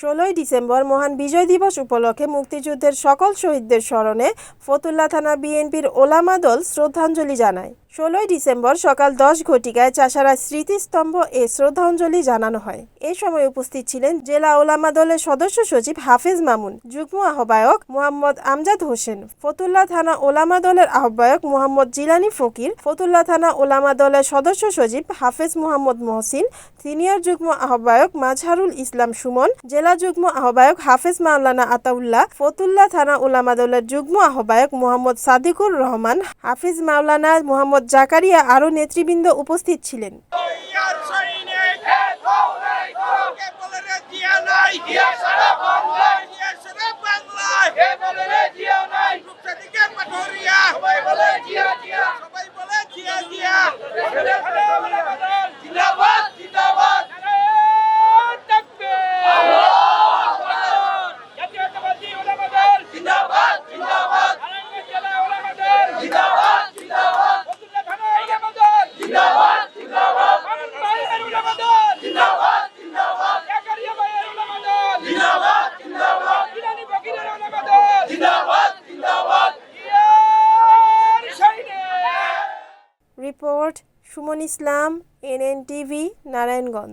16ই December মহান বিজয় দিবস উপলক্ষে মুক্তিযুদ্ধের সকল শহীদদের স্মরণে ফতুল্লা থানা বিএনপির ওলামা দল শ্রদ্ধাঞ্জলি জানায়। 16ই ডিসেম্বর সকাল 10 ঘটিকায় চাষারা স্মৃতিস্তম্ভ এ শ্রদ্ধাঞ্জলি জানানো হয়। এ সময় উপস্থিত ছিলেন জেলা ওলামা দলের সদস্য সচিব হাফেজ মামুন, যুগ্ম আহ্বায়ক মোহাম্মদ আমজাদ হোসেন, ফতুল্লা থানা ওলামা দলের আহ্বায়ক মোহাম্মদ জিলানী ফকির, ফতুল্লা থানা ওলামা দলের সদস্য সচিব হাফেজ মোহাম্মদ মহসিন, সিনিয়র যুগ্ম আহ্বায়ক মাজহারুল ইসলাম সুমন, জেলা যুগ্ম আহ্বায়ক হাফেজ মাওলানা আতাউল্লাহ, ফতুল্লা থানা ওলামা দলের যুগ্ম আহ্বায়ক মোহাম্মদ সাদিকুর রহমান, হাফিজ মাওলানা মোহাম্মদ জাকারিয়া আরও নেতৃবৃন্দ উপস্থিত ছিলেন। রিপোর্ট সুমন ইসলাম, NN টিভি, নারায়ণগঞ্জ।